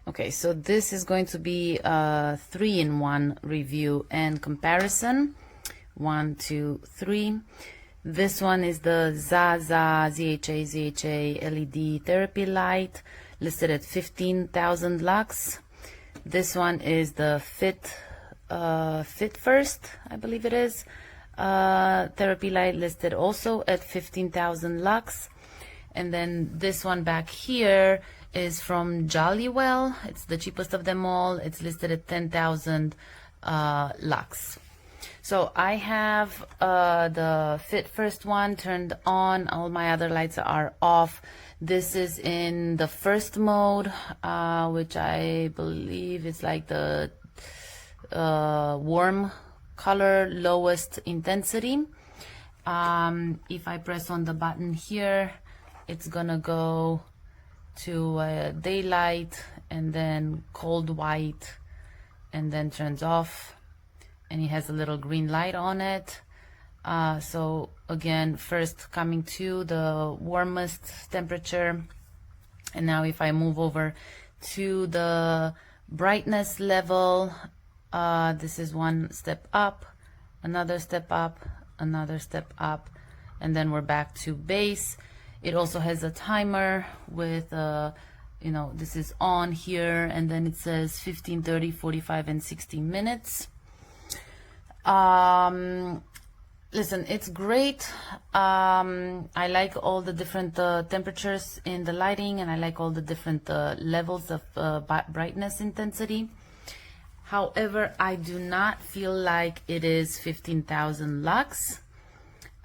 Okay, so this is going to be a 3-in-1 review and comparison. 1, 2, 3. This one is the Zaza ZHA LED therapy light, listed at 15,000 lux. This one is the Fitfirst, I believe it is, therapy light, listed also at 15,000 lux. And then this one back here is from Jollywell. It's the cheapest of them all. It's listed at 10,000 lux. So I have the Fitfirst one turned on. All my other lights are off. This is in the first mode, which I believe is like the warm color, lowest intensity. If I press on the button here, it's gonna go to daylight and then cold white and then turns off, and it has a little green light on it. So again, first coming to the warmest temperature, and now if I move over to the brightness level, this is one step up, another step up, another step up, and then we're back to base. It also has a timer with, this is on here, and then it says 15, 30, 45, and 60 minutes. Listen, it's great. I like all the different temperatures in the lighting, and I like all the different levels of brightness intensity. However, I do not feel like it is 15,000 lux.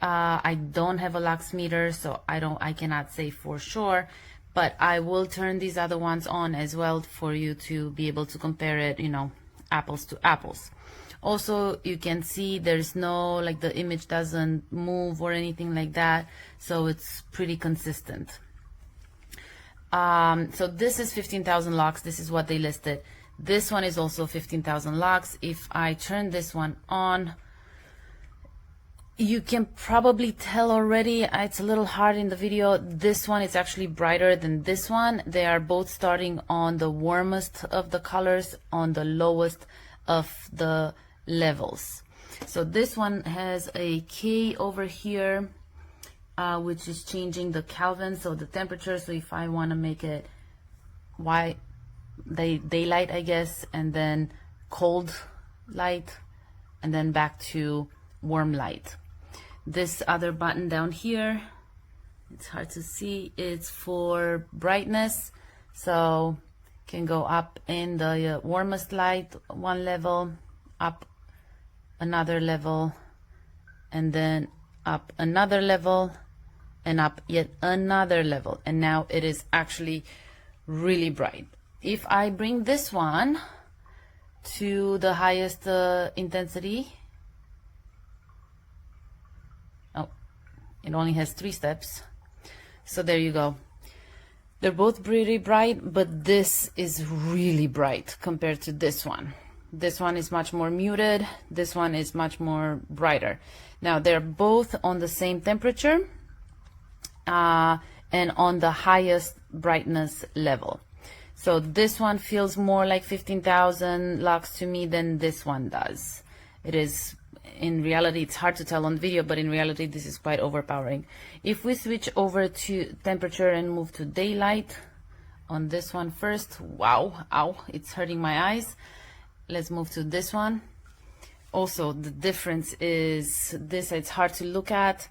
I don't have a lux meter, so I cannot say for sure, but I will turn these other ones on as well for you to be able to compare it, apples to apples. Also, you can see there's no, like, the image doesn't move or anything like that, so it's pretty consistent. So this is 15,000 lux. This is what they listed. This one is also 15,000 lux. If I turn this one on, you can probably tell already, it's a little hard in the video. This one is actually brighter than this one. They are both starting on the warmest of the colors, on the lowest of the levels. So this one has a K over here, which is changing the Kelvin, so the temperature. So if I want to make it daylight, I guess, and then cold light, and then back to warm light. This other button down here, it's hard to see, it's for brightness, so can go up in the warmest light one level, up another level, and then up another level, and up yet another level, and now it is actually really bright. If I bring this one to the highest intensity, it only has 3 steps. So there you go. They're both pretty bright, but this is really bright compared to this one. This one is much more muted. This one is much more brighter. Now they're both on the same temperature and on the highest brightness level. So this one feels more like 15,000 lux to me than this one does. It is, in reality, it's hard to tell on video, but in reality this is quite overpowering. If we switch over to temperature and move to daylight on this one first, wow, ow, it's hurting my eyes. Let's move to this one. Also, the difference is this, it's hard to look at.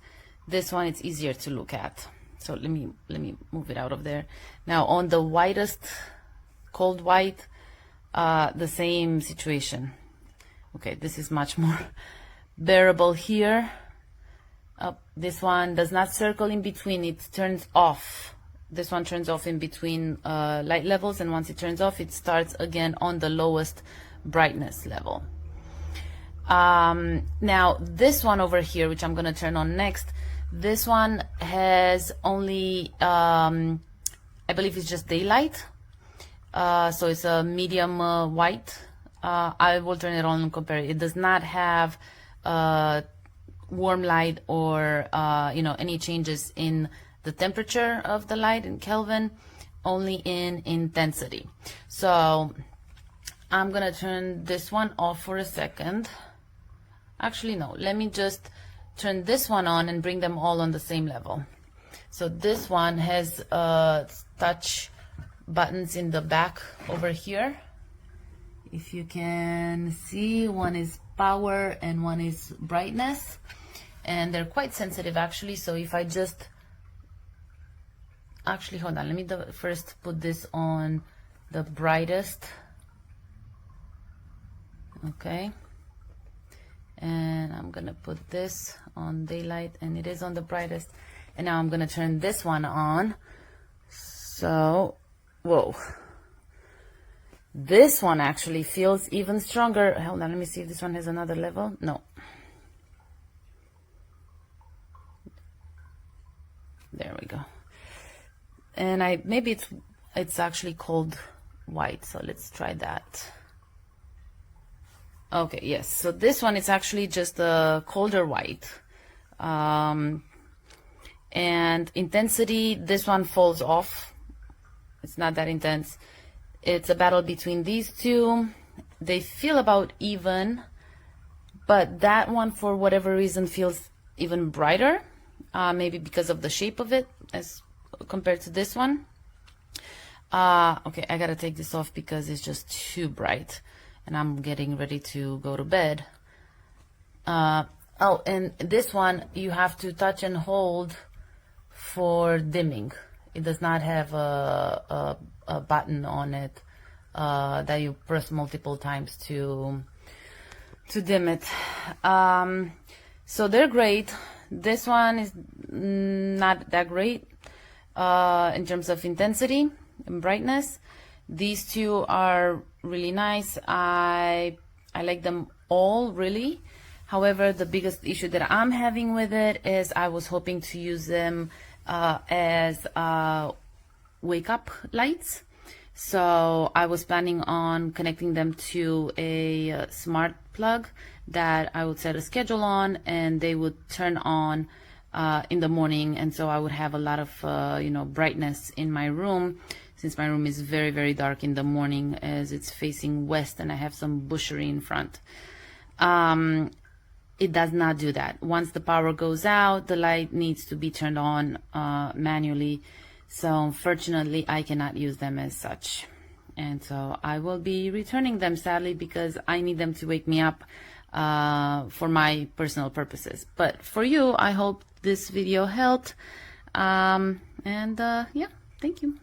This one, it's easier to look at. So let me move it out of there. Now on the whitest, cold white, the same situation. Okay, this is much more bearable here. This one does not circle in between, it turns off. This one turns off in between light levels, and once it turns off, it starts again on the lowest brightness level. Now this one over here, which I'm going to turn on next, this one has only, I believe it's just daylight. So it's a medium white. I will turn it on and compare it. It does not have warm light or any changes in the temperature of the light in Kelvin. only in intensity. So I'm gonna turn this one off for a second. Actually, no, let me just turn this one on and bring them all on the same level. So this one has touch buttons in the back over here. If you can see, one is power and one is brightness, and they're quite sensitive actually. So if I just actually, hold on, let me first put this on the brightest. Okay, and I'm gonna put this on daylight, and it is on the brightest. And now I'm gonna turn this one on. So, whoa, this one actually feels even stronger. Hold on, let me see if this one has another level. No, there we go. And maybe it's actually called white, so let's try that. Okay, yes, so this one is actually just a colder white. And intensity, this one falls off. It's not that intense. It's a battle between these two. They feel about even, but that one, for whatever reason, feels even brighter. Maybe because of the shape of it as compared to this one. Okay, I gotta take this off because it's just too bright and I'm getting ready to go to bed. Oh, and this one you have to touch and hold for dimming. It does not have a button on it that you press multiple times to dim it. So they're great. This one is not that great in terms of intensity and brightness. These two are really nice. I like them all, really. However, the biggest issue that I'm having with it is I was hoping to use them as wake up lights. So I was planning on connecting them to a smart plug that I would set a schedule on, and they would turn on in the morning, and so I would have a lot of brightness in my room, since my room is very, very dark in the morning as it's facing west and I have some bushery in front. It does not do that. Once the power goes out, the light needs to be turned on manually. So unfortunately, I cannot use them as such. And so I will be returning them, sadly, because I need them to wake me up for my personal purposes. But for you, I hope this video helped. Yeah, thank you.